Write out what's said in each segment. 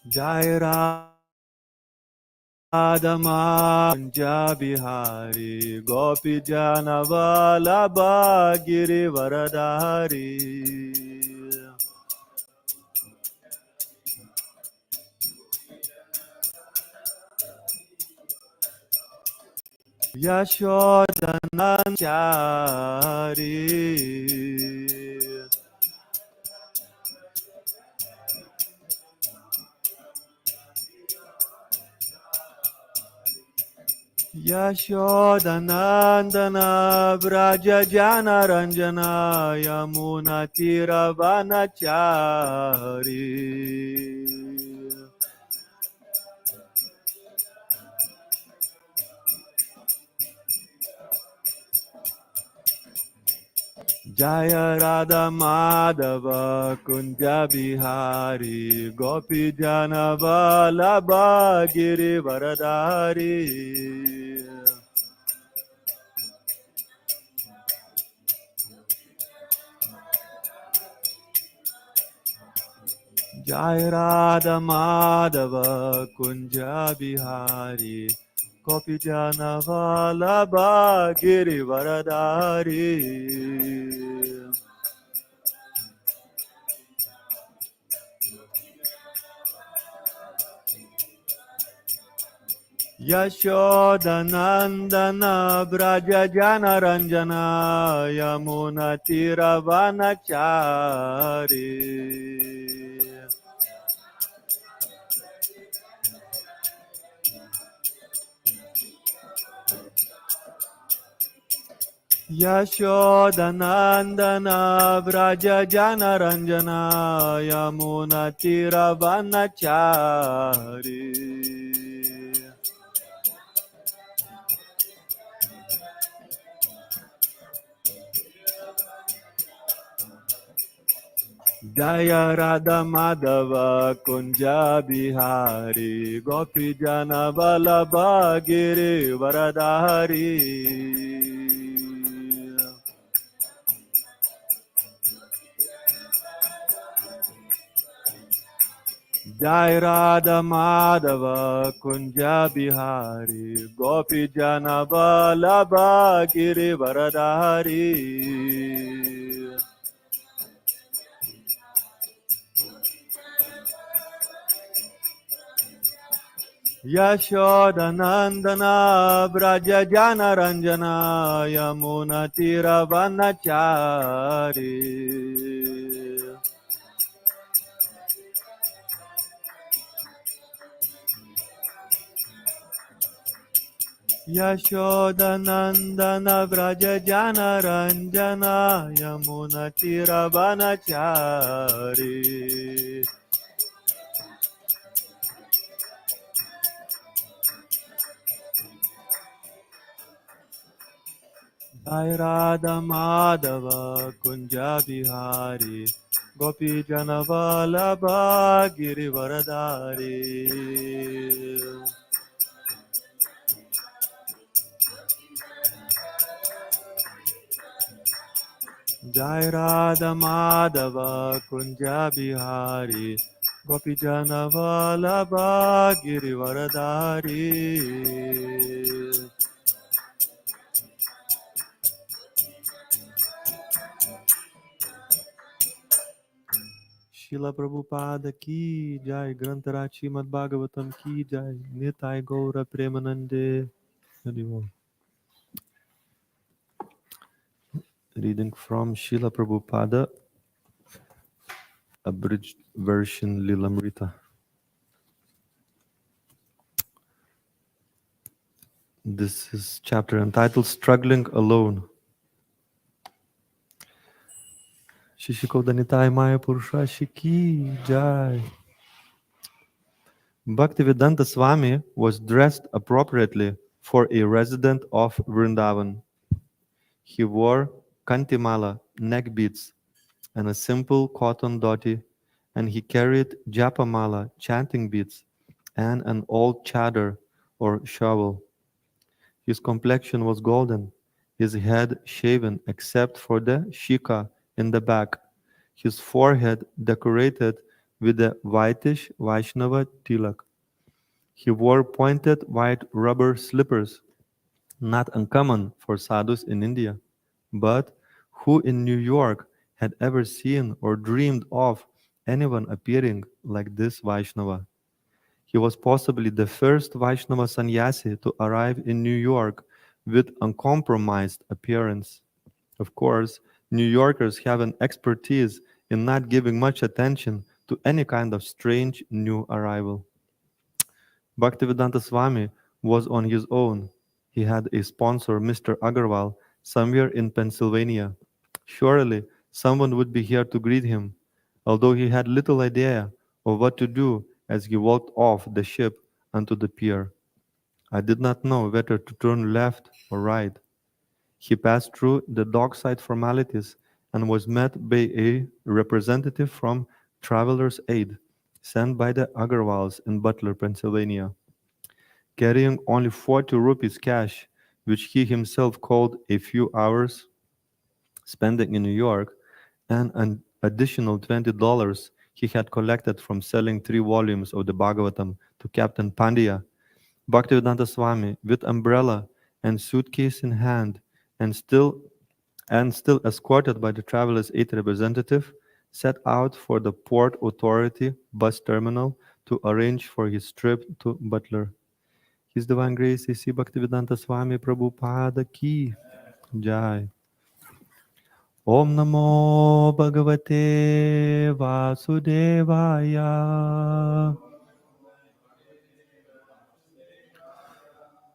Jai Radha Kunja Bihari Gopi Jana Vallabha Giri Varadari Yashodananchari Yashodanandana Vraja Jana Ranjana Yamuna Tiravanachari Jaya Radha Madhava Kunja Bihari Gopi Jana Vallabha Giri Varadari Jai Radha Madhava Kunja Bihari Gopi Jana Vallabha Giri Varadari Yashodanandana Braja Jana Ranjana Yamuna Tiravanachari Yashodanandana Vraja Jana Ranjana Yamuna Tiravanachari Jaya Radha Madhava Kunja Bihari Gopi Jana Vallabha Giri Varadari Jai Radha Madhava Kunja Bihari Gopi Jana Vallabha Giri Varadari Yashodanandana Vraja Jana Ranjana Yamuna Tiravanachari Yashodanandana Vraja Jana Ranjana Yamuna Tiravanachari Jai Radha Madhava Kunja Bihari Gopi Jana Vallabha Giri Varadari Jai Radha Madhava Kunja Bihari Gopi Jana Vallabha Giri Varadari Srila Prabhupada ki jai, Grantara Srimad Bhagavatam ki jai, Nitai Gaura Premanande. Reading from Srila Prabhupada, abridged version Lilamrita. This is chapter entitled Struggling Alone. Shishikauda Maya Purusha Shiki Jai. Bhaktivedanta Swami was dressed appropriately for a resident of Vrindavan. He wore kantimala, neck beads, and a simple cotton dhoti, and he carried japamala, chanting beads, and an old chadar or shovel. His complexion was golden, his head shaven except for the shika in the back, his forehead decorated with a whitish Vaishnava tilak. He wore pointed white rubber slippers, not uncommon for sadhus in India. But who in New York had ever seen or dreamed of anyone appearing like this Vaishnava? He was possibly the first Vaishnava sannyasi to arrive in New York with uncompromised appearance. Of course, New Yorkers have an expertise in not giving much attention to any kind of strange new arrival. Bhaktivedanta Swami was on his own. He had a sponsor, Mr. Agarwal, somewhere in Pennsylvania. Surely someone would be here to greet him, although he had little idea of what to do as he walked off the ship onto the pier. I did not know whether to turn left or right. He passed through the dockside formalities and was met by a representative from Travelers Aid, sent by the Agarwals in Butler, Pennsylvania, carrying only 40 rupees cash, which he himself called a few hours spending in New York, and an additional $20 he had collected from selling 3 volumes of the Bhagavatam to Captain Pandya. Bhaktivedanta Swami, with umbrella and suitcase in hand, and still escorted by the traveler's aid representative, set out for the Port Authority bus terminal to arrange for his trip to Butler. His Divine Grace A.C. Bhaktivedanta Swami Prabhupada Ki Jai. Om Namo Bhagavate Vasudevaya.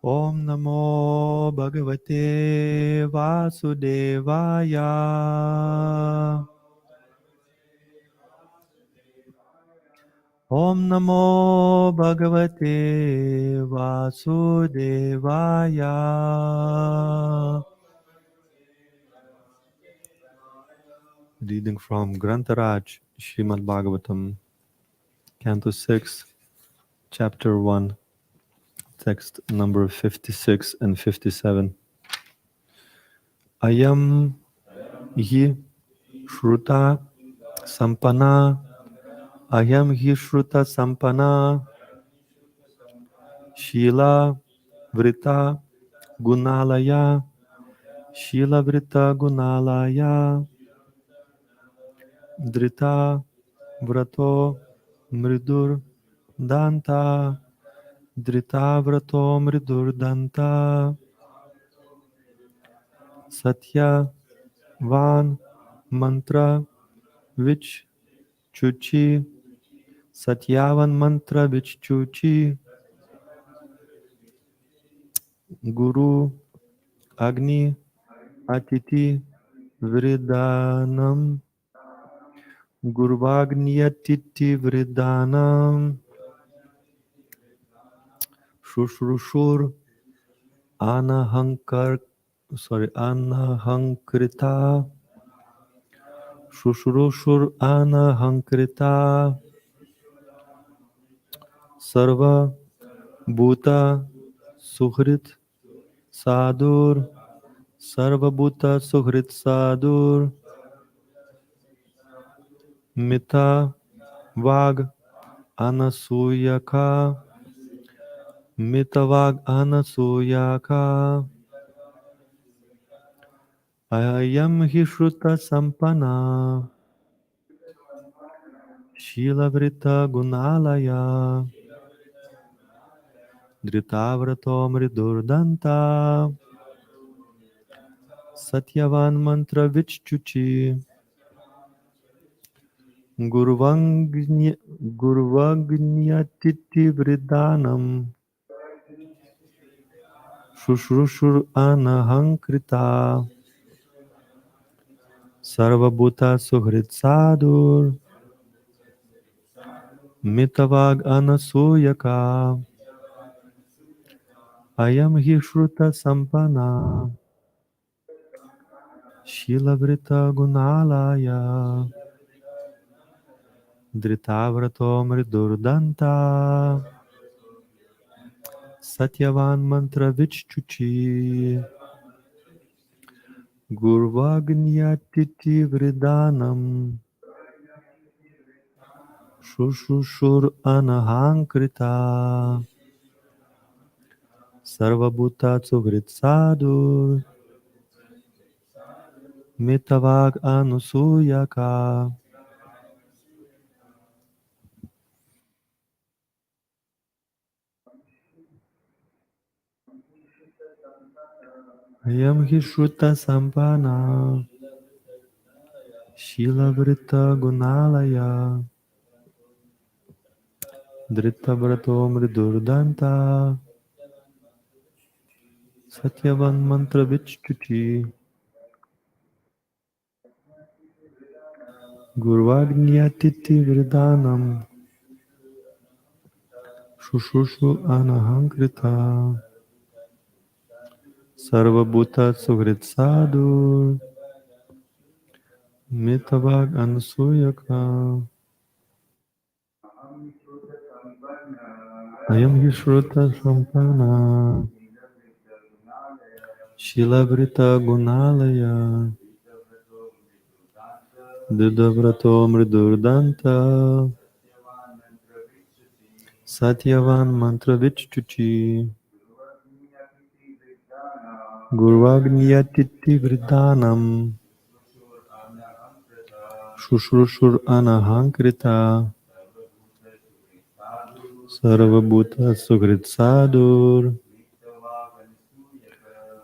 Om Namo Bhagavate Vasudevaya. Om Namo Bhagavate Vasudevaya. Reading from Grantaraj, Srimad Bhagavatam, Canto 6, Chapter 1, text number 56 and 57. Ayam hi shruta sampana, ayam hi shruta sampana, shila vrita gunalaya, shila vrita gunalaya, drita vrato mridur danta, drita vrato mridur danta, satya van mantra vich chuchi, satyavan mantra vich chuchi, guru agni atiti vridanam, gurvagnyatiti vridanam, shushrushur anahankar, anahankrita, shushrushur anahankrita, sarva bhuta suhrit sadur, sarva bhuta suhrit sadur, mita vag anasuyaka, mitavag anasuyaka, ayam hi shruta sampana, shila vrita gunalaya, dritavrato mridurdanta, satyavan mantra vichuchi, gurvagnyatiti vridanam, shushrushur anahankrita, sarvabhuta suhrit sadur, mitavag anasuyaka, ayam hi shruta sampana, shilavrita gunalaya, dritavrato mridurdanta, satyavan mantra vichuchi, gurvagnyatiti vridanam, Shushushur anahankrita Sarvabhuta Sugrit Sadur Mitavag Anusuyaka Ayam Hishruta Sampana Shilavrita Gunalaya Dritabrato Mridurdanta Satyavan Mantra Vichuchi Gurvagnyatiti Vridanam Shushushu Anahankrita Sarvabhuta Sugrit Sadur Mitavag Anusuyaka Ayam Hishruta Sampana Shilavrita Gunalaya Didavrato Mridurdanta Satyavan Mantra Vichuchi Gurvagnyatiti Vridanam Shushrushur Anahankrita Sarvabhuta Sugrit Sadur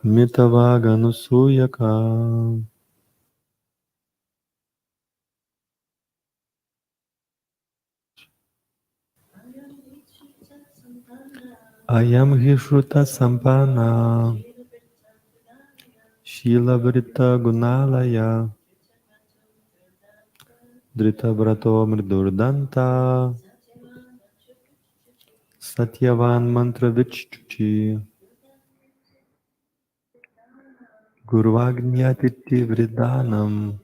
Mitavaganusuyaka Ayam Hishruta Sampana Shilavrita Gunalaya Dritabrato Mridurdanta Satyavan Mantra Vichuchi Gurvagnyatiti Vridanam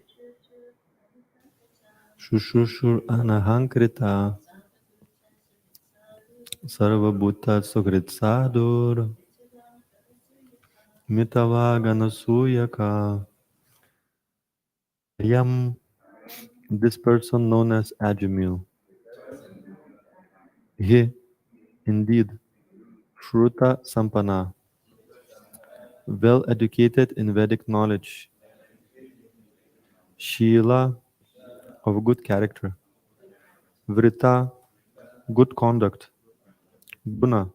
Shushushur Anahankrita Sarvabhuta Sugrit Sadur Mitavaganasuyaka. I am this person known as Ajamil. He, indeed, Shruta Sampana, well educated in Vedic knowledge, Sheela, of good character, Vrita, good conduct, Guna,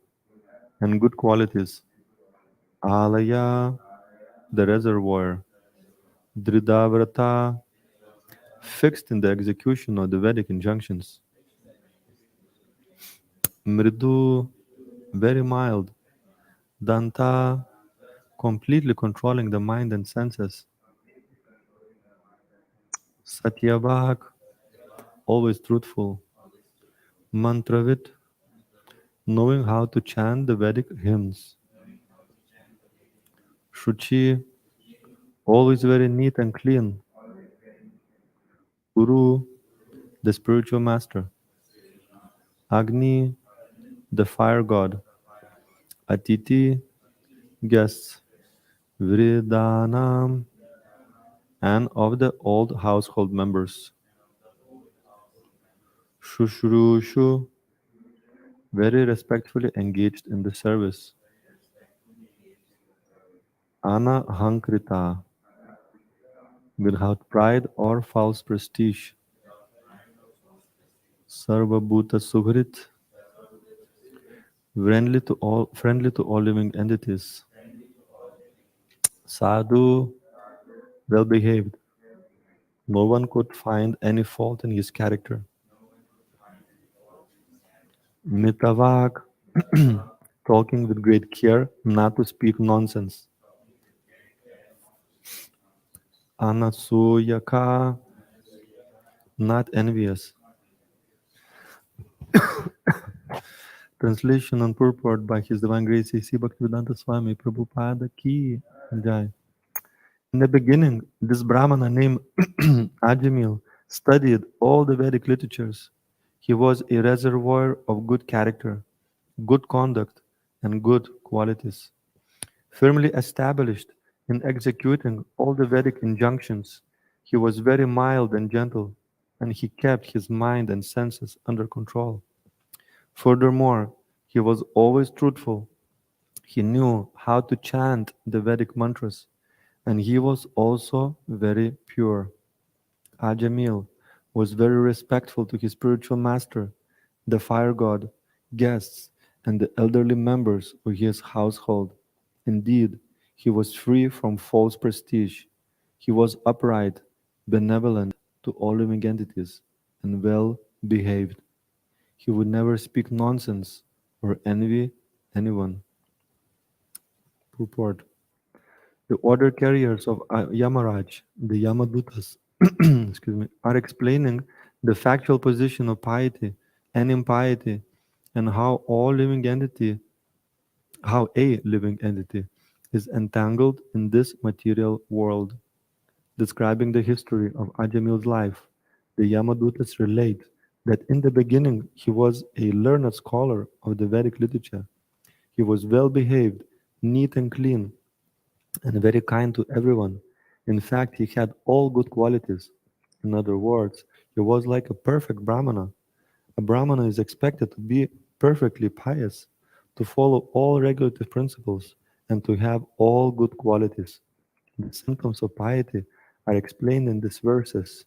and good qualities, Alaya, the reservoir, Dridavrata, fixed in the execution of the Vedic injunctions, Mridu, very mild, Danta, completely controlling the mind and senses, Satyavak, always truthful, Mantravit, knowing how to chant the Vedic hymns, Shuchi, always very neat and clean, Guru, the spiritual master, Agni, the fire god, Atiti, guests, Vridanam, and of the old household members, Shushrushu, very respectfully engaged in the service, Anahankrita, without pride or false prestige, Sarvabhuta Sugrit, friendly to all living entities, Sadhu, well behaved. No one could find any fault in his character. Mitavak, talking with great care, not to speak nonsense. Anasuyaka, not envious. Translation and purport by His Divine Grace A.C. Bhaktivedanta Swami Prabhupada Ki Jai. In the beginning, this Brahmana named Ajamil studied all the Vedic literatures. He was a reservoir of good character, good conduct, and good qualities. Firmly established in executing all the Vedic injunctions, he was very mild and gentle and he kept his mind and senses under control. Furthermore, he was always truthful. He knew how to chant the Vedic mantras, and he was also very pure. Ajamil was very respectful to his spiritual master, the fire god, guests, and the elderly members of his household. Indeed, he was free from false prestige. He was upright, benevolent to all living entities, and well behaved. He would never speak nonsense or envy anyone. Purport. The order carriers of Yamaraj, the Yamadutas, excuse me, are explaining the factual position of piety and impiety, and how a living entity is entangled in this material world. Describing the history of Ajamil's life, the Yamadutas relate that in the beginning he was a learned scholar of the Vedic literature. He was well behaved, neat and clean, and very kind to everyone. In fact, he had all good qualities. In other words, he was like a perfect Brahmana. A Brahmana is expected to be perfectly pious, to follow all regulative principles, and to have all good qualities. The symptoms of piety are explained in these verses.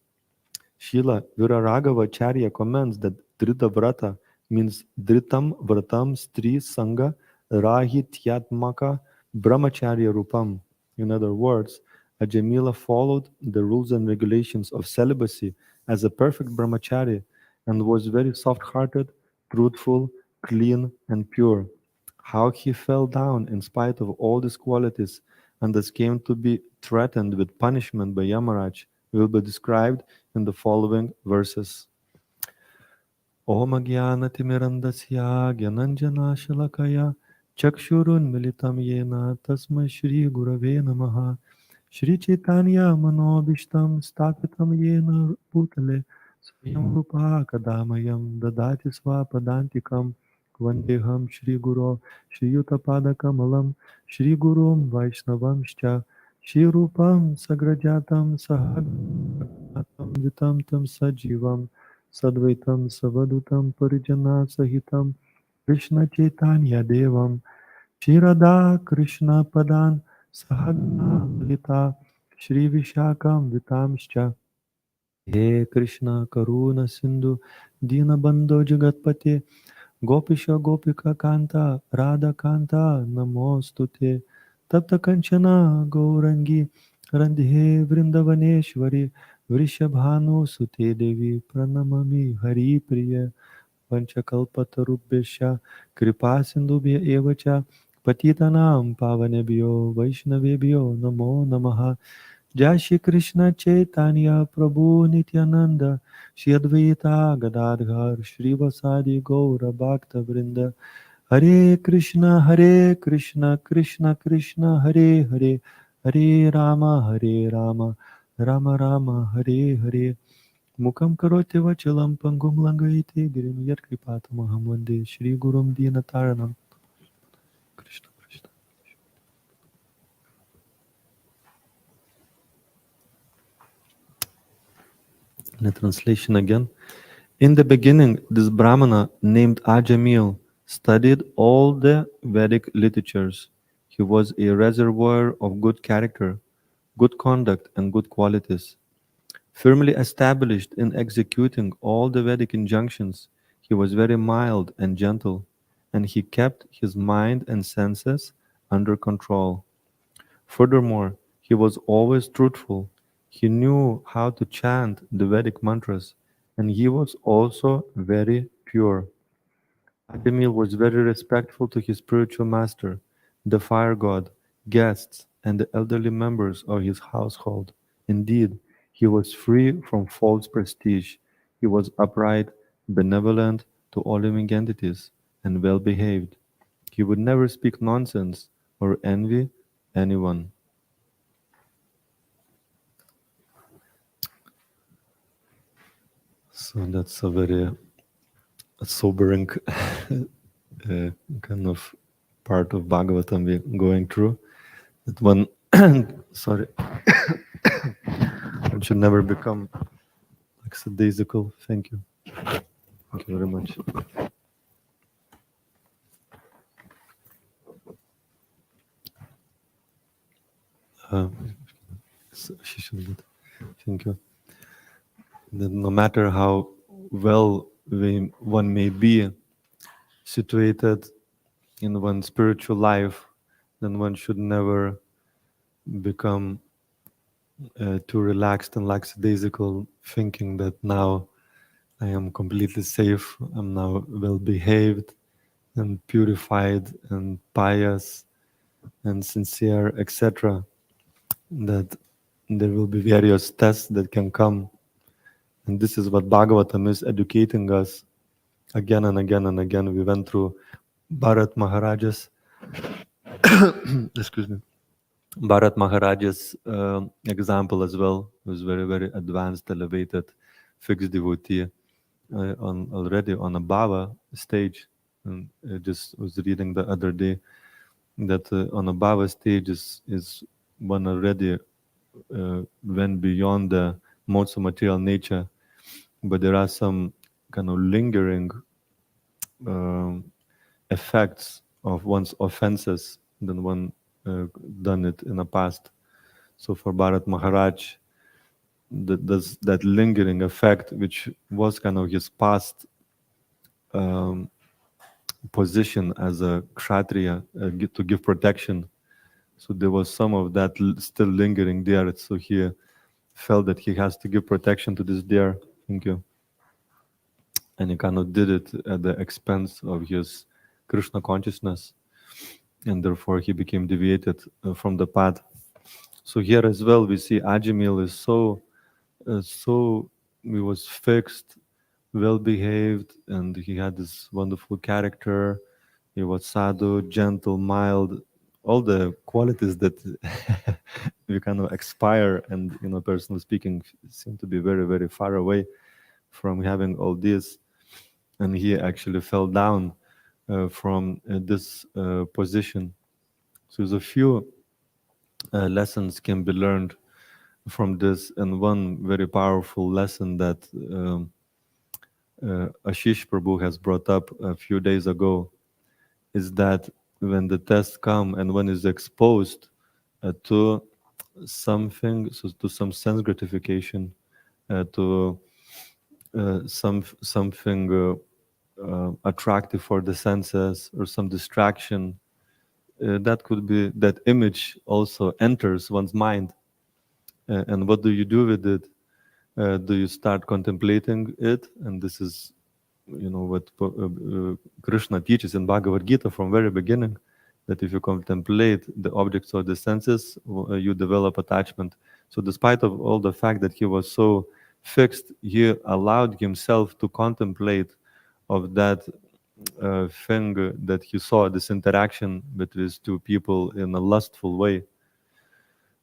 Srila Viraraghava comments that Drita Vrata means Dritam Vratam Stri Sangha Rahityatmaka Brahmacharya Rupam. In other words, Ajamila followed the rules and regulations of celibacy as a perfect brahmachari and was very soft hearted, truthful, clean, and pure. How he fell down in spite of all these qualities and thus came to be threatened with punishment by Yamaraj will be described in the following verses. Om Agyanatimirandasya Gyananjana Shalakaya Chakshurun Militam Yena Tasmai Shri Gurave Namaha Shri Chaitanya Manobishtam Stapitam Yena Bhutale Swayam Rupa Kadamayam Dadati Swapadantikam Vandeham Shri Guru Shri Yutapada Kamalam Shri Gurum Vaishnavamscha Shri Rupam Sagrajatam Sahagatam Vitam Tam Sajivam Sadvaitam Savadutam Parijana Sahitam Krishna Chaitanya Devam Shri Radha Krishna Padan Sahagna Lita Shri Vishakam Vitamscha He Krishna Karuna Sindhu Dinabandho Jagatpate Gopisha Gopika Kanta Radha Kanta Namostute Tapta Kanchana Gaurangi Randhe Vrindavaneshwari Vrishabhanu Sute Devi Pranamami Hari Priya Vanchakalpatarubhyascha Kripa Sindhubhya Evacha Patitanam Pavanebhyo Vaishnavebhyo Namo Namaha Jai Shri Krishna Chaitanya Prabhu Nityananda Shri Advaita Gadadhar Shri Vasadi Gaura Bhakta Vrinda Hare Krishna Krishna Krishna Hare Hare Hare Rama Rama Rama Hare Hare Mukam karoti vachalam pangum langaite girim yat kripatamaham vande Shri Gurum Dinataranam Krishna Krishna. The translation again. In the beginning, this Brahmana named Ajamil studied all the Vedic literatures. He was a reservoir of good character, good conduct, and good qualities. Firmly established in executing all the Vedic injunctions, he was very mild and gentle, and he kept his mind and senses under control. Furthermore, he was always truthful. He knew how to chant the Vedic mantras, and he was also very pure. Ademil was very respectful to his spiritual master, the fire god, guests, and the elderly members of his household. Indeed, he was free from false prestige. He was upright, benevolent to all living entities, and well behaved. He would never speak nonsense or envy anyone. So that's a very sobering kind of part of Bhagavatam we're going through. That one, sorry, one should never become lackadaisical. Thank you. Thank you very much. Uh, Thank you. That no matter how well one may be situated in one's spiritual life, then one should never become too relaxed and lackadaisical, thinking that now I am completely safe, I'm now well behaved and purified and pious and sincere, etc. That there will be various tests that can come. And this is what Bhagavatam is educating us again and again and again. We went through Bharat Maharaja's, excuse me, Bharat Maharaja's example as well. He was very, very advanced, elevated, fixed devotee already on a Bhava stage. And I just was reading the other day that on a Bhava stage is one already went beyond the modes of material nature, but there are some kind of lingering um, effects of one's offenses than one done it in the past. So for Bharat Maharaj, there's that lingering effect, which was kind of his past um, position as a kshatriya to give protection. So there was some of that still lingering there. So he felt that he has to give protection to this deer. Thank you. And he kind of did it at the expense of his Krishna consciousness, and therefore he became deviated from the path. So here as well, we see Ajamil is so he was fixed, well behaved, and he had this wonderful character. He was sadhu, gentle, mild, all the qualities that we kind of expire, and personally speaking, seem to be very, very far away from having all this. And he actually fell down from this position. So there's a few lessons can be learned from this, and one very powerful lesson that Ashish Prabhu has brought up a few days ago is that when the tests come and one is exposed to something, so to some sense gratification, to something attractive for the senses or some distraction, that could be that image also enters one's mind. And what do you do with it? Do you start contemplating it? And this is, what Krishna teaches in Bhagavad Gita from very beginning, that if you contemplate the objects of the senses, you develop attachment. So despite of all the fact that he was so fixed, he allowed himself to contemplate of that thing that he saw, this interaction between two people in a lustful way.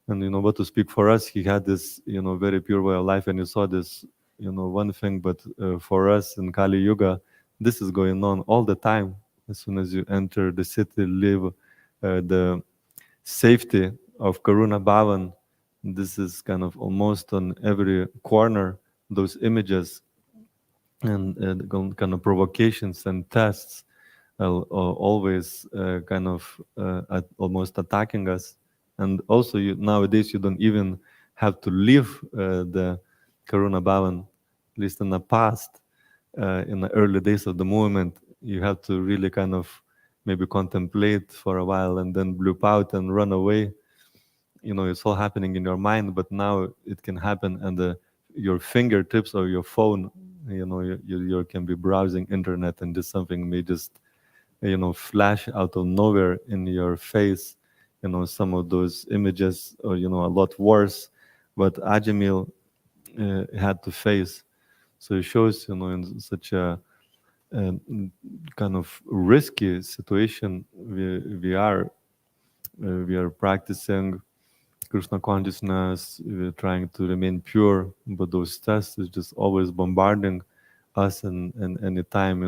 And what to speak for us, he had this very pure way of life, and you saw this one thing. But for us in Kali Yuga, this is going on all the time. As soon as you enter the city, live the safety of Karuna Bhavan, this is kind of almost on every corner, those images and kind of provocations and tests always kind of almost attacking us. And also nowadays you don't even have to leave the Karuna Bhavan, at least in the past, in the early days of the movement, you have to really kind of maybe contemplate for a while and then bloop out and run away. It's all happening in your mind, but now it can happen and your fingertips or your phone. You can be browsing internet and just something may just flash out of nowhere in your face. Some of those images, or a lot worse, what Ajamil had to face. So it shows, in such a kind of risky situation we are practicing Krishna consciousness, we're trying to remain pure, but those tests is just always bombarding us, and any time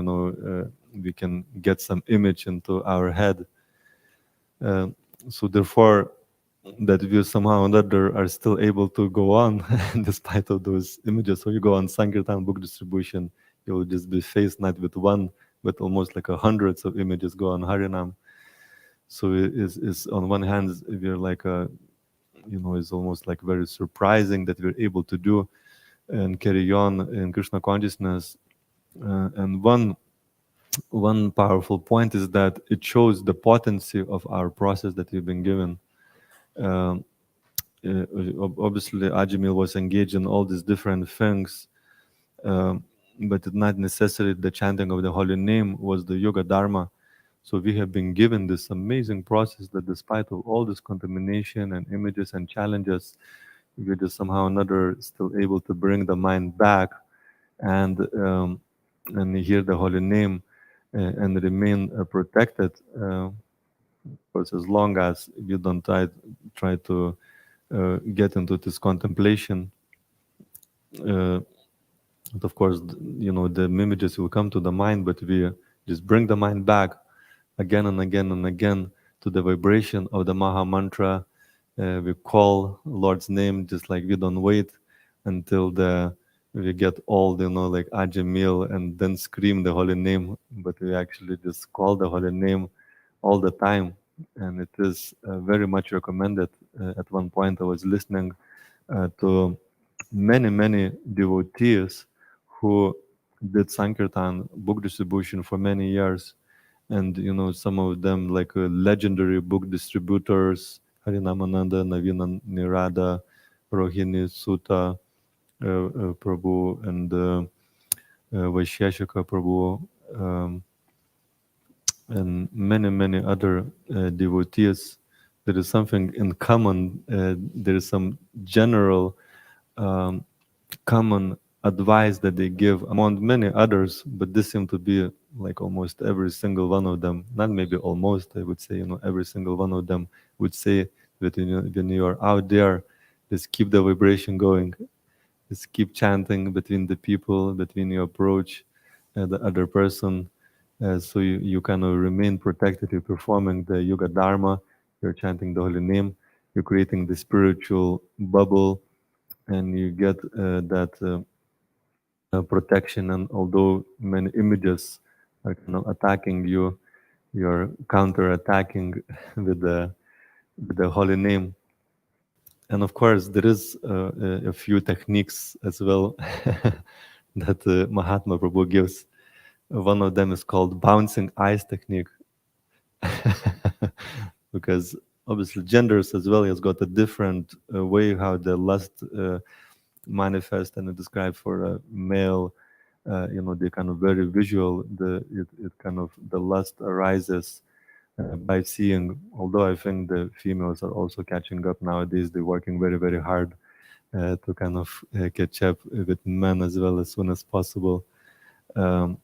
we can get some image into our head. So therefore, that we somehow or another are still able to go on despite of those images. So you go on Sankirtan book distribution, you'll just be faced not with one, but almost like a hundreds of images go on Harinam. So it's on one hand we're like a, it's almost like very surprising that we're able to do and carry on in Krishna consciousness. And one powerful point is that it shows the potency of our process that we've been given. Um, Obviously, Ajamil was engaged in all these different things, um, but not necessarily the chanting of the holy name was the yoga dharma. So we have been given this amazing process that, despite of all this contamination and images and challenges, we're just somehow or another still able to bring the mind back and hear the holy name and remain protected. Because as long as you don't try to get into this contemplation, uh, and of course, the images will come to the mind, but we just bring the mind back again and again and again to the vibration of the Maha Mantra. We call Lord's name, just like we don't wait until we get old, like Ajamil, and then scream the holy name, but we actually just call the holy name all the time. And it is very much recommended. At one point, I was listening to many devotees who did Sankirtan book distribution for many years, and some of them like legendary book distributors, Harinamananda, Navina Nirada, Rohini Sutta Prabhu, and Vaisheshika Prabhu, um, and many other devotees. There is something in common. There is some general um, common advice that they give among many others, but this seemed to be like almost every single one of them, not maybe almost, I would say, every single one of them would say that when you're out there, just keep the vibration going, just keep chanting between the people, between your approach and the other person. So you kind of remain protected. You're performing the yoga dharma, you're chanting the holy name, you're creating the spiritual bubble, and you get that protection. And although many images are kind of attacking you, you're counter-attacking with the holy name. And of course, there is a few techniques as well that Mahatma Prabhu gives. One of them is called bouncing eyes technique, because obviously genders as well has got a different way how the lust manifest and describe for a male. They kind of very visual. It kind of the lust arises by seeing. Although I think the females are also catching up nowadays, they're working very hard to kind of catch up with men as well as soon as possible. Um,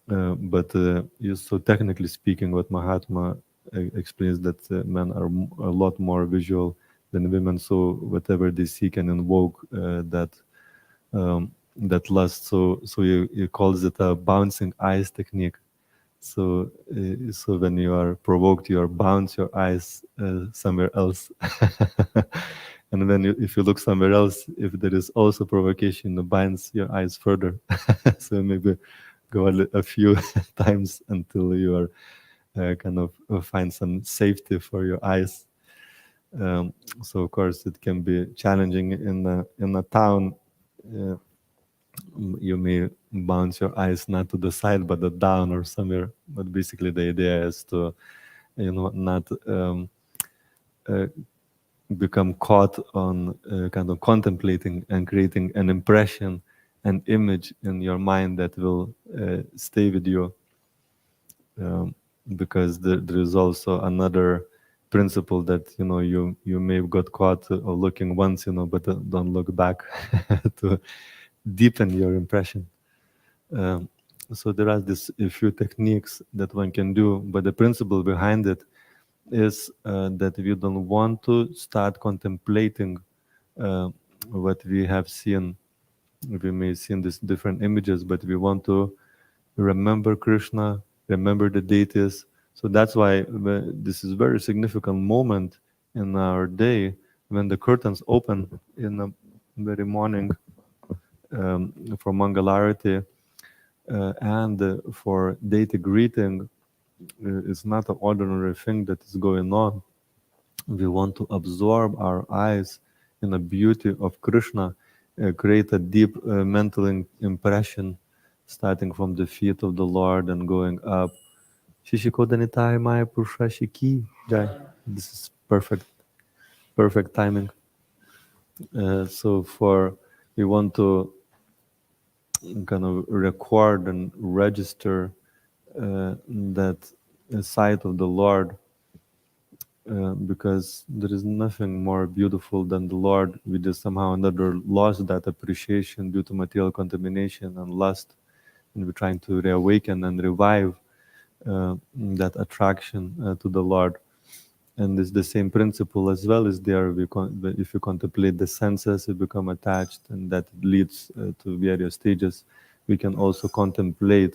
but so technically speaking, what Mahatma explains that men are a lot more visual than women. So whatever they see can invoke that lust. So he calls it a bouncing eyes technique. So when you are provoked, you are bounce your eyes somewhere else. And then if you look somewhere else, if there is also provocation, you bounce your eyes further. So maybe go a few times until you are kind of find some safety for your eyes. So of course it can be challenging in a town. Uh, you may bounce your eyes not to the side but the down or somewhere. But basically the idea is to not uh, become caught on kind of contemplating and creating an impression, an image in your mind that will stay with you. um, because there is also another principle that you may have got caught looking once, but don't look back to deepen your impression. um, so there are these a few techniques that one can do, but the principle behind it is that we don't want to start contemplating uh, what we have seen. We may see in these different images, but we want to remember Krishna, remember the deities. So that's why this is a very significant moment in our day when the curtains open in the very morning for Mangalarati and for deity greeting. It's not an ordinary thing that is going on. We want to absorb our eyes in the beauty of Krishna, create a deep mental impression starting from the feet of the Lord and going up. Shishikodanitaya Maya Purushashiki Jai. This is perfect timing. So for we want to kind of record and register that sight of the Lord, because there is nothing more beautiful than the Lord. We just somehow or another lost that appreciation due to material contamination and lust, and we're trying to reawaken and revive that attraction to the Lord. And it's the same principle as well is there. If you contemplate the senses, you become attached, and that leads to various stages. We can also contemplate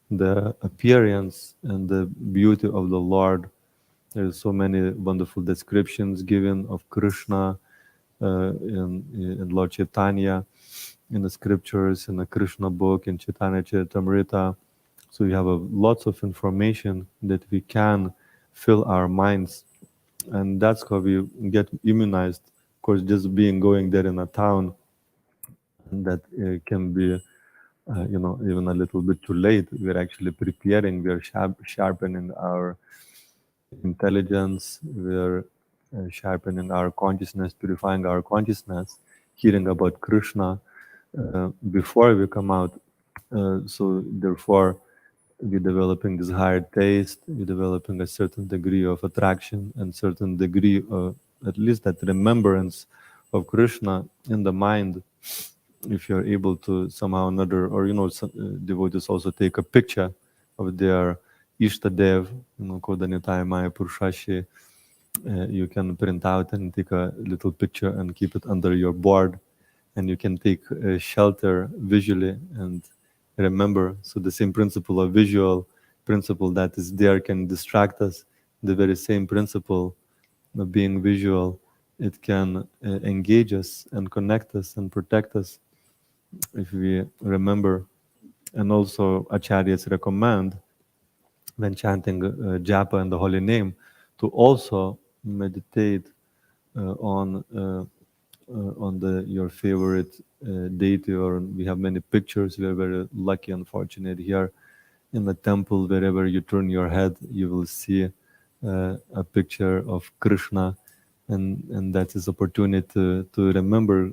the appearance and the beauty of the Lord. There's so many wonderful descriptions given of Krishna in Lord Chaitanya, in the scriptures, in the Krishna book, in Chaitanya Charitamrita. So we have lots of information that we can fill our minds, and that's how we get immunized. Of course, just being going there in a town, that can be, even a little bit too late. We're actually preparing. We're sharpening our intelligence. We're sharpening our consciousness, purifying our consciousness, hearing about Krishna before we come out. So therefore, we're developing this higher taste, we're developing a certain degree of attraction and certain degree of at least that remembrance of Krishna in the mind. If you're able to somehow or another, or devotees also take a picture of their Ishtadev, Kodanitaya Maya Purushashi, you can print out and take a little picture and keep it under your board, and you can take shelter visually and remember. So the same principle of visual principle that is there can distract us. The very same principle of being visual, it can engage us and connect us and protect us if we remember. And also acharyas recommend when chanting japa and the holy name to also meditate on your favorite deity, or we have many pictures. We are very lucky and fortunate here in the temple. Wherever you turn your head, you will see a picture of Krishna, and that is opportunity to remember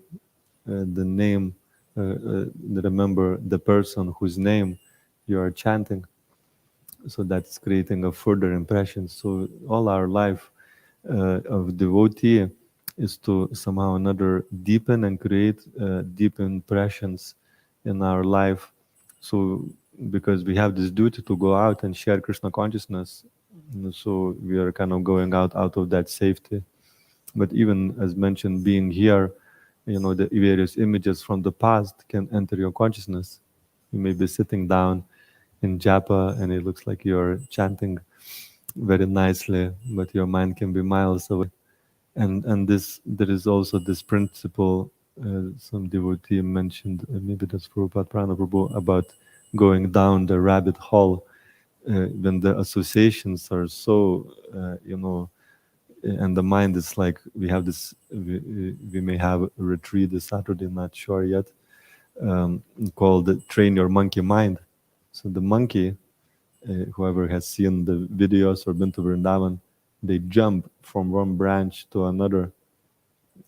the name, remember the person whose name you are chanting. So that's creating a further impression. So all our life of devotee is to somehow or another deepen and create deep impressions in our life. So because we have this duty to go out and share Krishna consciousness, so we are kind of going out of that safety. But even as mentioned, being here, the various images from the past can enter your consciousness. You may be sitting down in japa and it looks like you're chanting very nicely, but your mind can be miles away. And this, there is also this principle, some devotee mentioned, maybe that's Prabhupada Prabhu, about going down the rabbit hole when the associations are so, and the mind is like, we have this, we may have a retreat this Saturday, not sure yet, called Train Your Monkey Mind. So the monkey, whoever has seen the videos or been to Vrindavan, they jump from one branch to another,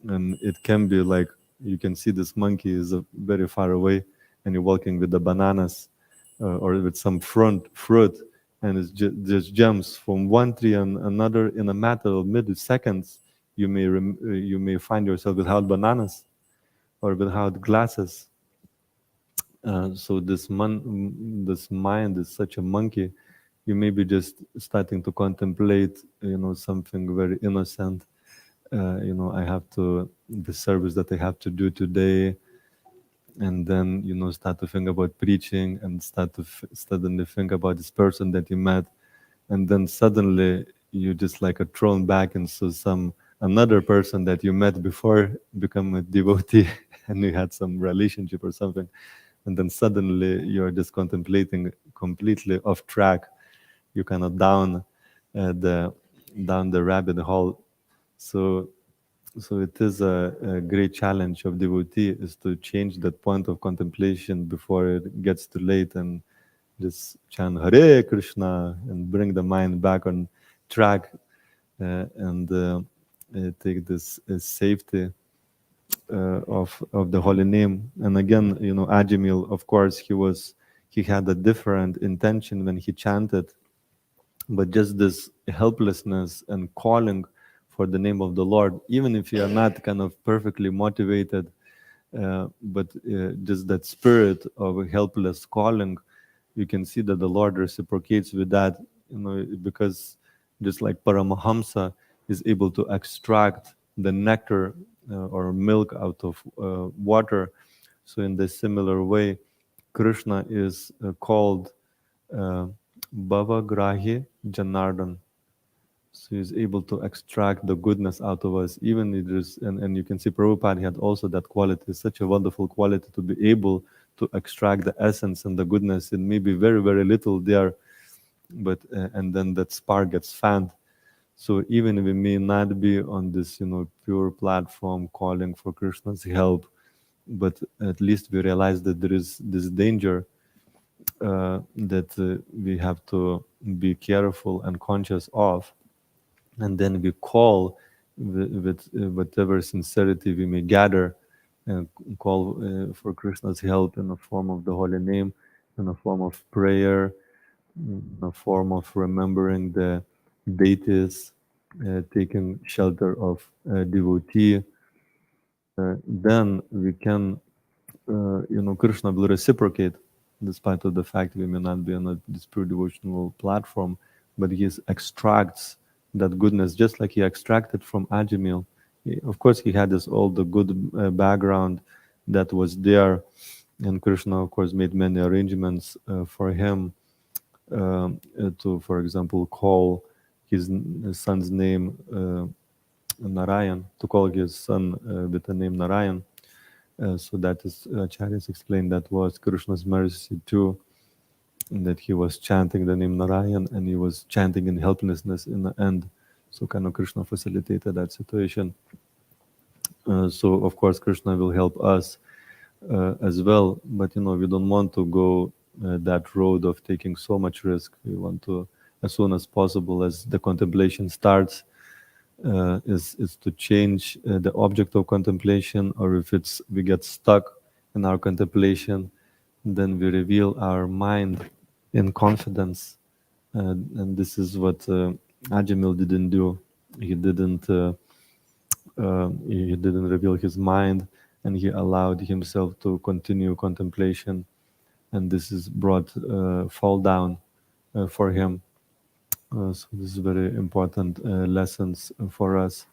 and it can be like you can see this monkey is very far away, and you're walking with the bananas or with some fruit, and it just jumps from one tree and another in a matter of milliseconds. You may find yourself without bananas or without glasses. So this mind is such a monkey. You may be just starting to contemplate, something very innocent. I have the service that I have to do today, and then start to think about preaching and start to suddenly think about this person that you met, and then suddenly you just like are thrown back into some another person that you met before become a devotee and you had some relationship or something, and then suddenly you're just contemplating completely off track. You kind of the down the rabbit hole. So it is a great challenge of devotee is to change that point of contemplation before it gets too late and just chant Hare Krishna and bring the mind back on track, and take this safety of the holy name. And again, Ajamil, of course, he had a different intention when he chanted, but just this helplessness and calling for the name of the Lord, even if you are not kind of perfectly motivated, but just that spirit of a helpless calling, you can see that the Lord reciprocates with that, because just like Paramahamsa is able to extract the nectar or milk out of water, so in this similar way, Krishna is called uh, Bhavagrahi Janardan. So he's able to extract the goodness out of us. Even it is, and you can see Prabhupada had also that quality, such a wonderful quality to be able to extract the essence and the goodness in maybe very, very little there, but and then that spark gets fanned. So even we may not be on this, pure platform calling for Krishna's help, but at least we realize that there is this danger that we have to be careful and conscious of, and then we call with whatever sincerity we may gather, and call for Krishna's help in the form of the holy name, in the form of prayer, in the form of remembering the deities, taking shelter of devotee. Then we can, Krishna will reciprocate, despite of the fact we may not be on this pure devotional platform, but he extracts that goodness, just like he extracted from Ajamil. Of course, he had this all the good background that was there, and Krishna, of course, made many arrangements for him to, for example, call his son's name Narayan, to call his son with the name Narayan. So that is, Acharyas explained that was Krishna's mercy too, that he was chanting the name Narayan and he was chanting in helplessness in the end. So kind of Krishna facilitated that situation. So of course Krishna will help us as well, but we don't want to go that road of taking so much risk. We want to, as soon as possible, as the contemplation starts, is to change the object of contemplation, or if it's we get stuck in our contemplation, then we reveal our mind in confidence, and this is what Ajamil didn't do. He didn't reveal his mind, and he allowed himself to continue contemplation, and this is brought fall down for him. So this is very important lessons for us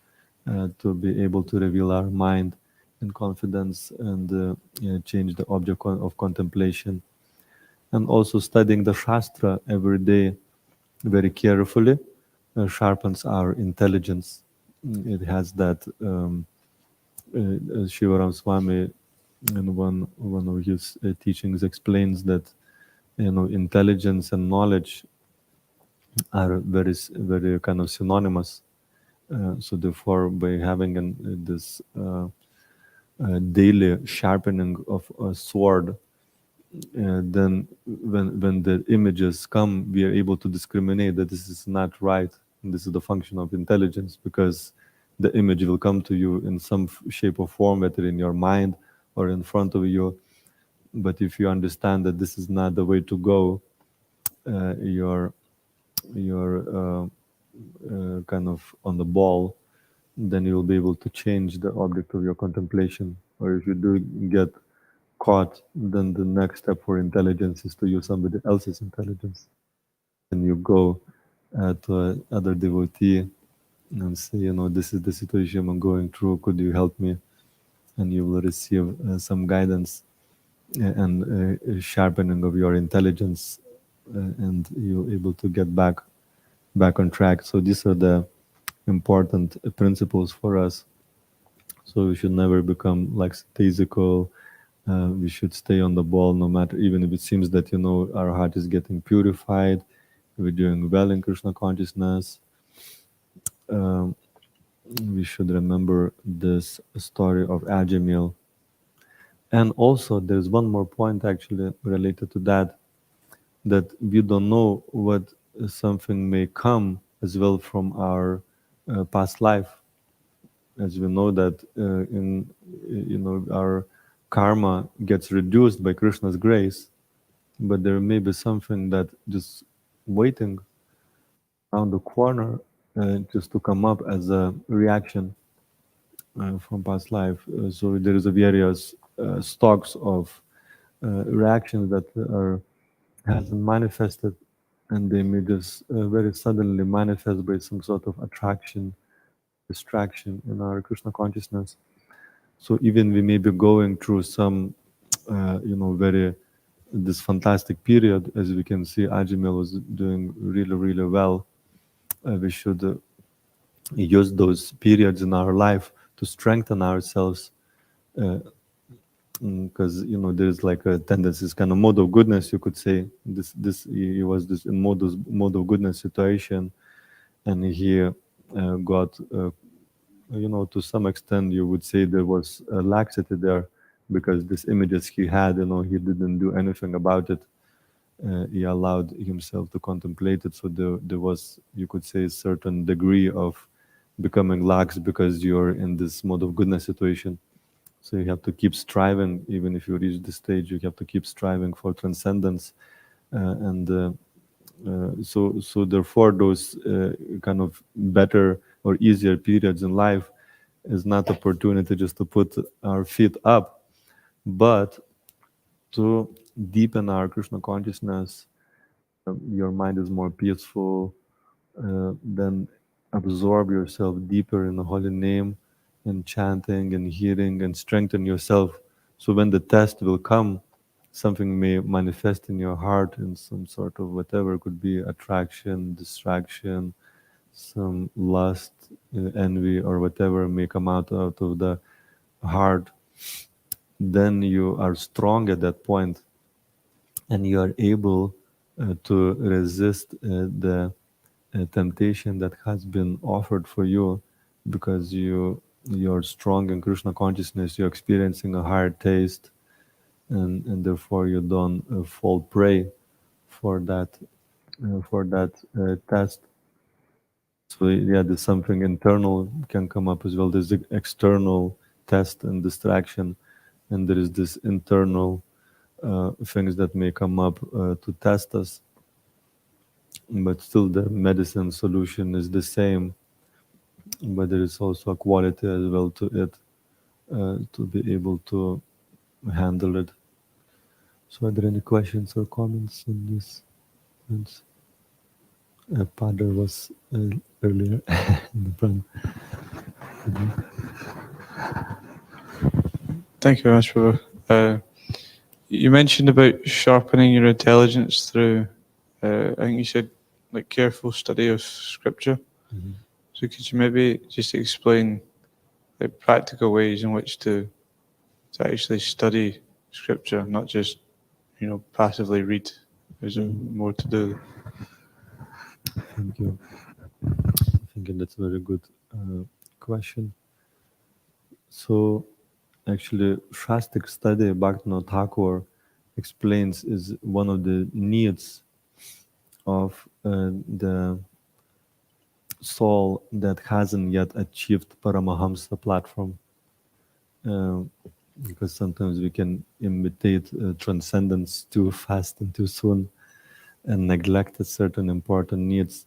to be able to reveal our mind in confidence and change the object of contemplation. And also studying the Shastra every day very carefully sharpens our intelligence. It has that Shivaram Swami in one of his teachings explains that intelligence and knowledge are very kind of synonymous. So therefore, by having this daily sharpening of a sword, then when the images come, we are able to discriminate that this is not right. And this is the function of intelligence, because the image will come to you in some shape or form, whether in your mind or in front of you. But if you understand that this is not the way to go, you're kind of on the ball, then you will be able to change the object of your contemplation. Or if you do get caught, then the next step for intelligence is to use somebody else's intelligence. And you go to other devotee and say, this is the situation I'm going through. Could you help me? And you will receive some guidance and sharpening of your intelligence, and you're able to get back on track. So these are the important principles for us. So we should never become lackadaisical. We should stay on the ball, no matter, even if it seems that our heart is getting purified, we're doing well in Krishna consciousness. Um, we should remember this story of Ajamil. And also, there's one more point actually related to that, that we don't know what something may come as well from our past life. As we know that in our karma gets reduced by Krishna's grace, but there may be something that just waiting around the corner just to come up as a reaction from past life. So there is a various stocks of reactions that are hasn't manifested, and they may just very suddenly manifest by some sort of attraction, distraction in our Krishna consciousness. So even we may be going through some, very this fantastic period, as we can see, Ajamil was doing really, really well. We should use those periods in our life to strengthen ourselves, because there's like a tendency, this kind of mode of goodness, you could say. This he was this in mode of goodness situation, and he got to some extent you would say there was a laxity there, because these images he had, he didn't do anything about it. He allowed himself to contemplate it. So there was, you could say, a certain degree of becoming lax because you're in this mode of goodness situation. So you have to keep striving, even if you reach this stage, you have to keep striving for transcendence. And so therefore, those kind of better or easier periods in life is not opportunity just to put our feet up, but to deepen our Krishna consciousness. Your mind is more peaceful, then absorb yourself deeper in the holy name and chanting and hearing and strengthen yourself. So when the test will come, something may manifest in your heart in some sort of whatever, it could be attraction, distraction, some lust, envy, or whatever may come out of the heart. Then you are strong at that point, and you are able to resist the temptation that has been offered for you, because you're strong in Krishna consciousness, you're experiencing a higher taste, and therefore you don't fall prey for that test. So yeah, there's something internal can come up as well. There's the external test and distraction, and there is this internal things that may come up to test us. But still, the medicine solution is the same. But there is also a quality as well to it, to be able to handle it. So, are there any questions or comments on this? Padre was earlier in the front. Thank you very much, Prabhu. You mentioned about sharpening your intelligence through, I think you said, like careful study of scripture. Mm-hmm. So could you maybe just explain the practical ways in which to actually study scripture, not just passively read? Is there more to do? Thank you. I think that's a very good question. So, actually, Shastic study, Bhaktivinoda Thakur explains, is one of the needs of the soul that hasn't yet achieved Paramahamsa platform. Because sometimes we can imitate transcendence too fast and too soon and neglect certain important needs.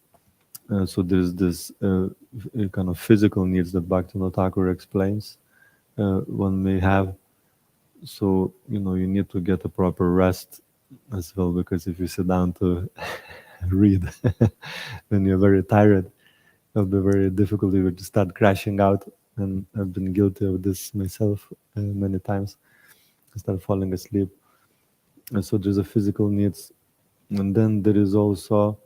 So there's this kind of physical needs that Bhaktivinoda Thakur explains one may have. So, you need to get a proper rest as well, because if you sit down to read when you're very tired, it'll be very difficult. You would start crashing out, and I've been guilty of this myself many times. I start falling asleep. And so there's a physical needs, and then there is also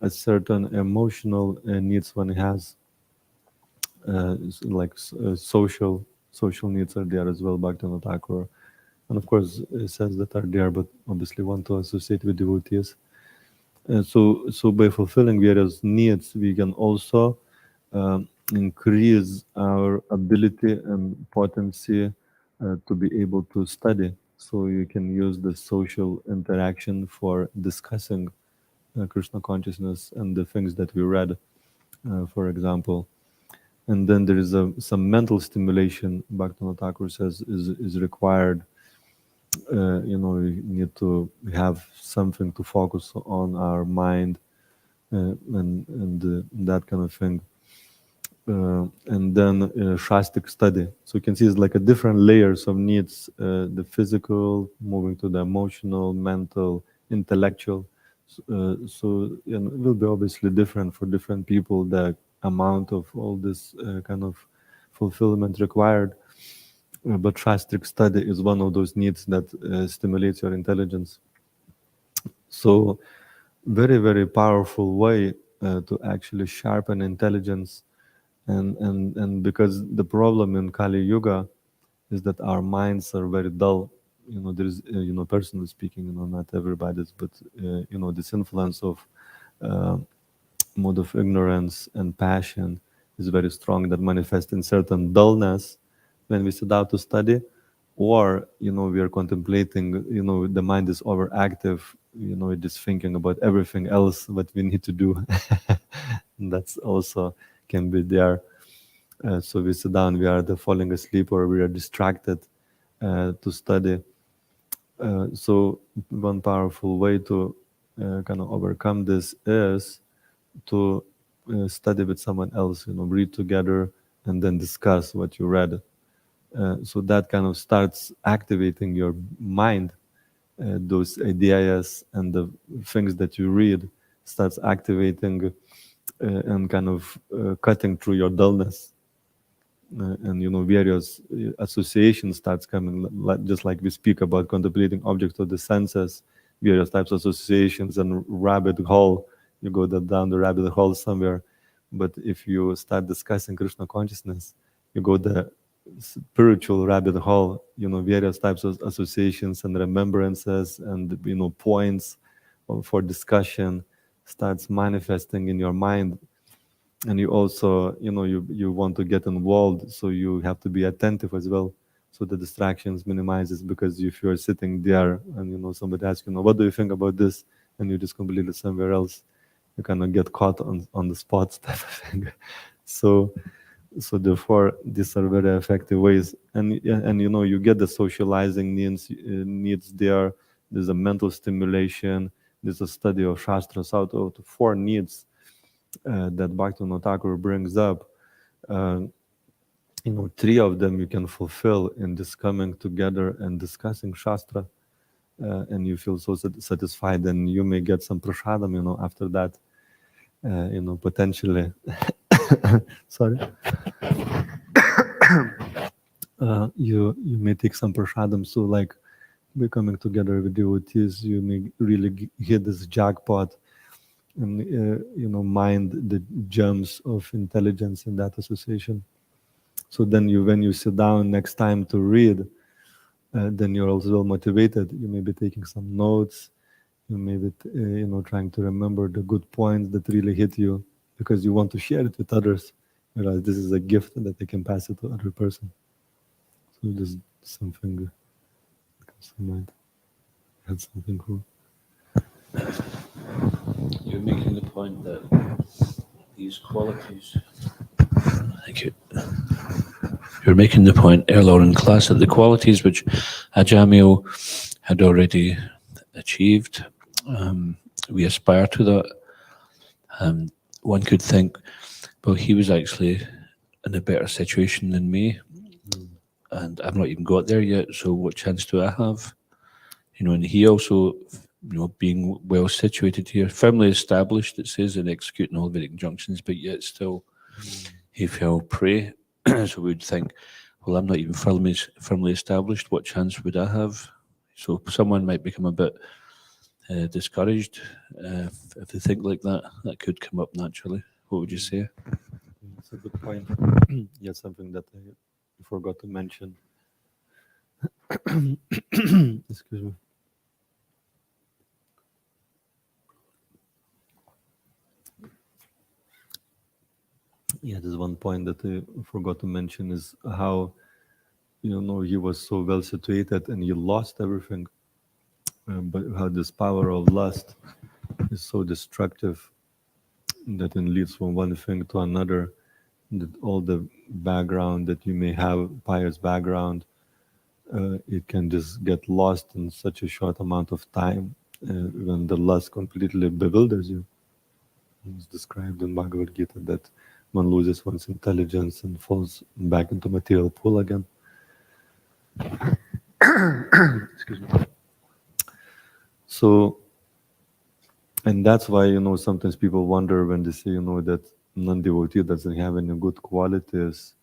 a certain emotional needs one has. social needs are there as well. Bhaktivinoda Thakur, and of course, sense that are there, but obviously want to associate with devotees. So by fulfilling various needs, we can also increase our ability and potency to be able to study. So you can use the social interaction for discussing Krishna consciousness and the things that we read, for example. And then there is some mental stimulation, Bhaktivinoda Thakur says, is required. We need to have something to focus on our mind, and that kind of thing. And then Shastic study. So you can see it's like a different layers of needs, the physical, moving to the emotional, mental, intellectual. It will be obviously different for different people, the amount of all this kind of fulfillment required. But Shastric study is one of those needs that stimulates your intelligence. So very, very powerful way to actually sharpen intelligence. And because the problem in Kali Yuga is that our minds are very dull. There's, personally speaking, not everybody's, but, this influence of uh, mode of ignorance and passion is very strong, that manifests in certain dullness when we sit down to study, or we are contemplating, the mind is overactive, it is thinking about everything else what we need to do. That's also can be there. So we sit down, we are either falling asleep or we are distracted to study. So one powerful way to kind of overcome this is to study with someone else, read together and then discuss what you read. So that kind of starts activating your mind. Those ideas and the things that you read starts activating and kind of cutting through your dullness. And various associations starts coming, just like we speak about contemplating objects of the senses, various types of associations and rabbit hole. You go down the rabbit hole somewhere. But if you start discussing Krishna consciousness, you go the spiritual rabbit hole, various types of associations and remembrances and points for discussion starts manifesting in your mind. And you also, you want to get involved, so you have to be attentive as well, so the distractions minimizes. Because if you're sitting there and somebody asks what do you think about this, and you just completely somewhere else, you kind of get caught on the spot type of thing. So therefore these are very effective ways. And you get the socializing needs there. There's a mental stimulation, there's a study of shastras, out of 4 needs that Bhaktivinoda Thakur brings up. 3 of them you can fulfill in this coming together and discussing Shastra, and you feel so satisfied, and you may get some prasadam, after that, potentially. Sorry. You may take some prasadam, so like by coming together with devotees, you may really hit this jackpot and mind the gems of intelligence in that association. So then when you sit down next time to read, then you're also well motivated. You may be taking some notes. You may be trying to remember the good points that really hit you, because you want to share it with others. Whereas this is a gift that they can pass it to other person. So just something that comes to mind. That's something cool. You're making the point that these qualities. Thank you. You're making the point earlier in class that the qualities which Ajamil had already achieved, we aspire to that. One could think, well, he was actually in a better situation than me, and I've not even got there yet, so what chance do I have? And he also, being well situated here, firmly established, it says, in executing all Vedic injunctions, but yet still he fell prey. So we'd think, well, I'm not even firmly established, what chance would I have? So someone might become a bit discouraged if they think like that. That could come up naturally. What would you say? a good point. Yeah, something that I forgot to mention. Excuse me. Yeah, there's one point that I forgot to mention is how, he was so well situated and he lost everything. But how this power of lust is so destructive that it leads from one thing to another, that all the background that you may have, pious background, it can just get lost in such a short amount of time when the lust completely bewilders you. It's described in Bhagavad Gita that one loses one's intelligence and falls back into material pool again. Excuse me. So, and that's why, sometimes people wonder when they say, that non-devotee doesn't have any good qualities.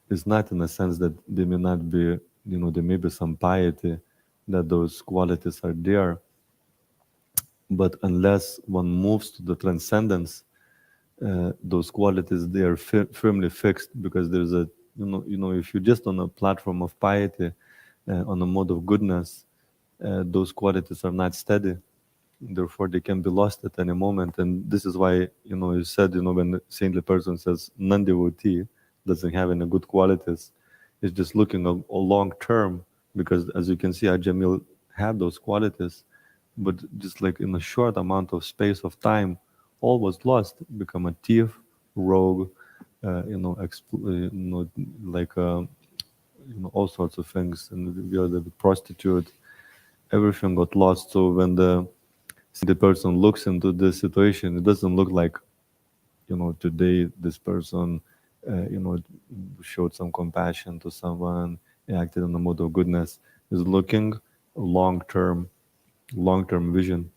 It's not in a sense that they may not be, there may be some piety, that those qualities are there. But unless one moves to the transcendence, those qualities, they are firmly fixed, because there's a, if you're just on a platform of piety, on a mode of goodness, those qualities are not steady. Therefore, they can be lost at any moment. And this is why, you said, when the saintly person says non-devotee doesn't have any good qualities, it's just looking a long term, because as you can see, Ajamil had those qualities, but just like in a short amount of space of time, all was lost, become a thief, rogue, like, all sorts of things, and the other prostitute, everything got lost. So when the person looks into this situation, it doesn't look like, today this person, showed some compassion to someone, acted in a mode of goodness. Is looking long-term vision.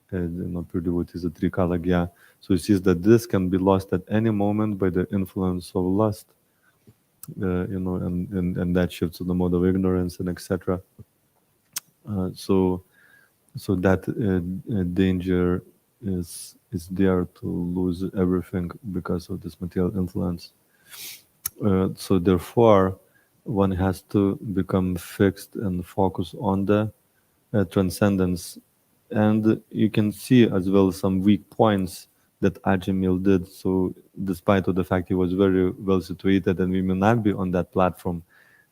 Pure devotee is a trikalagya. So he sees that this can be lost at any moment by the influence of lust, and that shifts to the mode of ignorance and etc. So that danger is there to lose everything because of this material influence. So therefore, one has to become fixed and focus on the transcendence. And you can see as well some weak points that Ajamil did. So despite of the fact he was very well situated, and we may not be on that platform,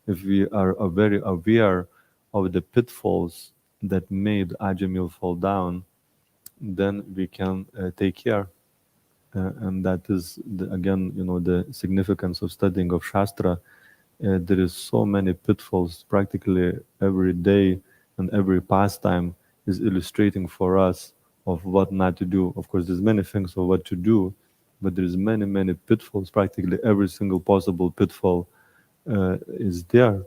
if we are very aware of the pitfalls that made Ajamil fall down, then we can take care. And that is, again, the significance of studying of Shastra. There is so many pitfalls practically every day, and every pastime is illustrating for us of what not to do. Of course, there's many things of what to do, but there's many pitfalls. Practically every single possible pitfall is there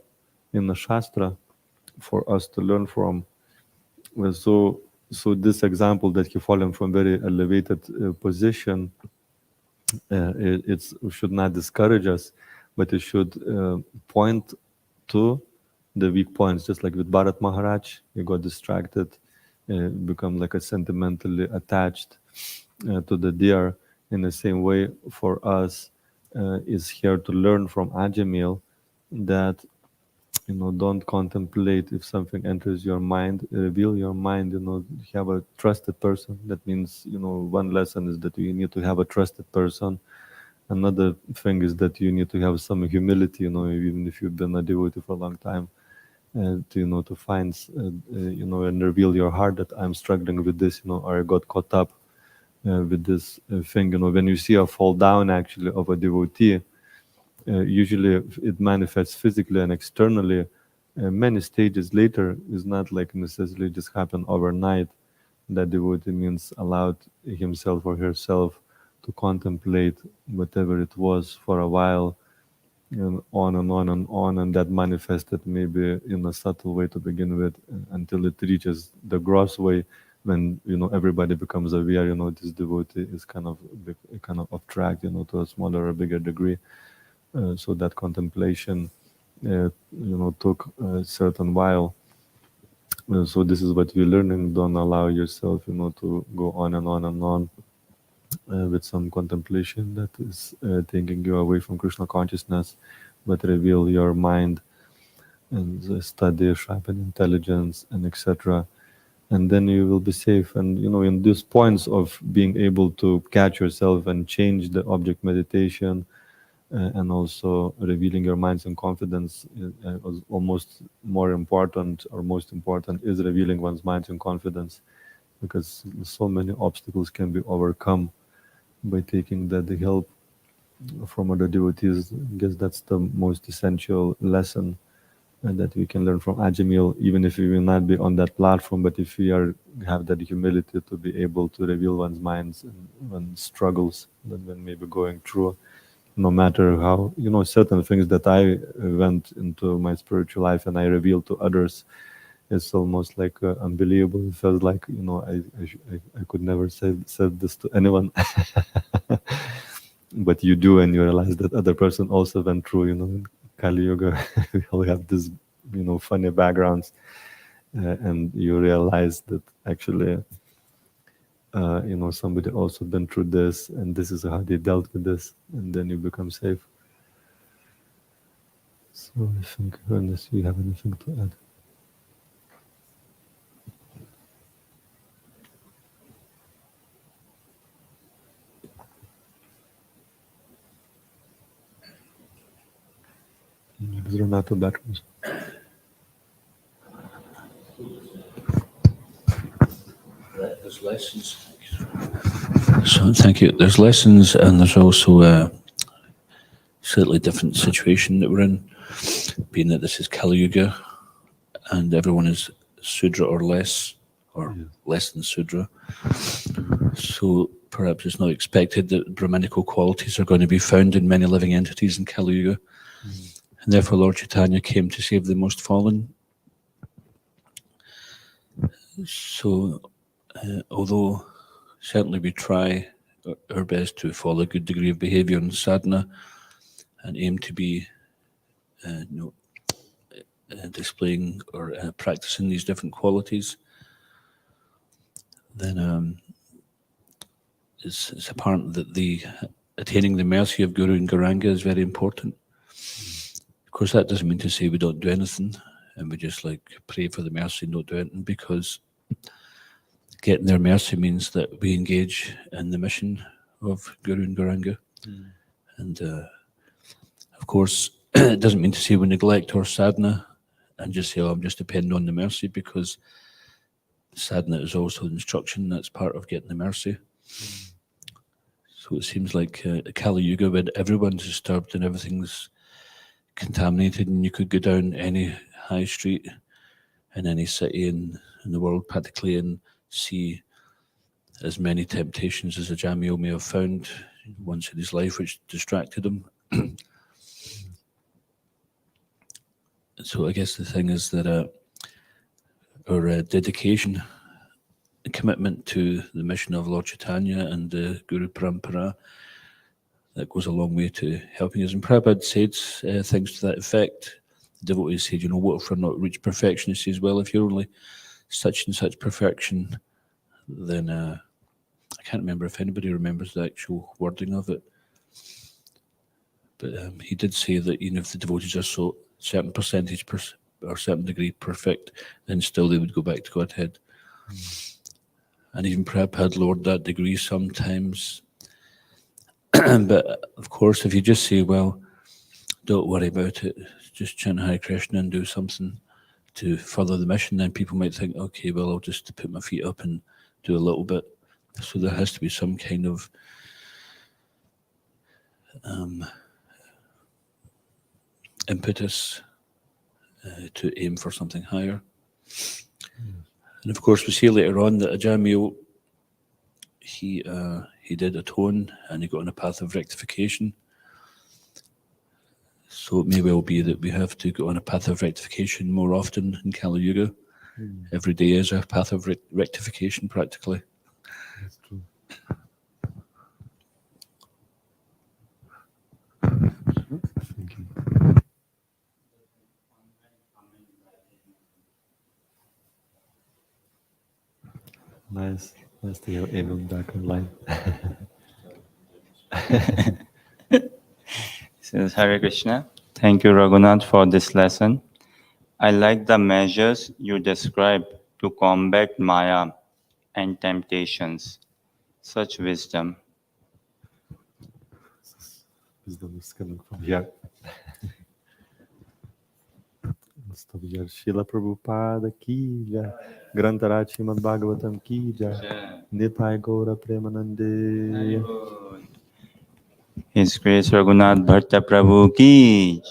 in the Shastra for us to learn from. So this example that he fallen from very elevated position, it should not discourage us, but it should point to the weak points. Just like with Bharat Maharaj, he got distracted, become like a sentimentally attached to the deer. In the same way, for us, is here to learn from Ajamil that, don't contemplate if something enters your mind, reveal your mind, have a trusted person. That means, one lesson is that you need to have a trusted person. Another thing is that you need to have some humility, even if you've been a devotee for a long time, to find, and reveal your heart that I'm struggling with this, or I got caught up with this thing. When you see a fall down actually of a devotee, usually it manifests physically and externally. Many stages later is not like necessarily just happen overnight. That devotee means allowed himself or herself to contemplate whatever it was for a while, and on and on and on, and that manifested maybe in a subtle way to begin with, until it reaches the gross way, when everybody becomes aware. This devotee is kind of off track, to a smaller or bigger degree. So that contemplation, took a certain while. So this is what we're learning. Don't allow yourself, to go on and on and on. with some contemplation that is taking you away from Krishna consciousness, but reveal your mind and study, sharpen intelligence, and etc. And then you will be safe. And in these points of being able to catch yourself and change the object meditation, and also revealing your minds in confidence, was almost more important, or most important, is revealing one's minds in confidence, because so many obstacles can be overcome by taking the help from other devotees. I guess that's the most essential lesson that we can learn from Ajamil, even if we will not be on that platform, but if we have that humility to be able to reveal one's minds and one's struggles that one may be going through, no matter how, certain things that I went into my spiritual life and I revealed to others, it's almost like unbelievable. It felt like, I could never said this to anyone. But you do, and you realize that other person also went through, in Kali Yuga. We all have this, funny backgrounds, and you realize that actually, somebody also been through this, and this is how they dealt with this, and then you become safe. So I think, unless you have anything to add. Raghunatha bathrooms. There's lessons. So thank you. There's lessons, and there's also a slightly different situation that we're in, being that this is Kali Yuga, and everyone is Sudra or less, or less than Sudra. So perhaps it's not expected that Brahmanical qualities are going to be found in many living entities in Kali Yuga, and therefore Lord Chaitanya came to save the most fallen. So although certainly we try our best to follow a good degree of behavior in sadhana and aim to be displaying or practicing these different qualities, then it's apparent that the attaining the mercy of Guru and Gauranga is very important. Of course, that doesn't mean to say we don't do anything and we just pray for the mercy and don't do anything, because getting their mercy means that we engage in the mission of Guru and Gauranga. And of course, it doesn't mean to say we neglect our sadhana and just say, I'm just depending on the mercy, because sadhana is also instruction. That's part of getting the mercy. So it seems like Kali Yuga, when everyone's disturbed and everything's contaminated, and you could go down any high street in any city in the world practically and see as many temptations as a Jamil may have found once in his life which distracted him. So I guess the thing is that our dedication, commitment to the mission of Lord Chaitanya and the Guru Parampara, that goes a long way to helping us. And Prabhupada said things to that effect. The devotees said, what if we're not reached perfection? He says, well, if you're only such and such perfection, then I can't remember if anybody remembers the actual wording of it. But he did say that even if the devotees are so certain percentage or certain degree perfect, then still they would go back to Godhead. And even Prabhupada lowered that degree sometimes. But of course, if you just say, well, don't worry about it, just chant Hare Krishna and do something to further the mission, then people might think, okay, well, I'll just put my feet up and do a little bit. So there has to be some kind of impetus to aim for something higher. And of course, we see later on that Ajamil, he did atone and he got on a path of rectification. So it may well be that we have to go on a path of rectification more often in Kali Yuga. Every day is a path of rectification, practically. That's true. Thank you. Nice to hear Emil back online. Says Hare Krishna. Thank you, Raghunath, for this lesson. I like the measures you describe to combat Maya and temptations. Such wisdom. Wisdom is coming from here. Staviyar Srila Prabhupada ki jai. Grantaraj Srimad Bhagavatam ki jai. Nitai Gaura Premanande. His Grace Raghunath Bhatta Prabhu ki.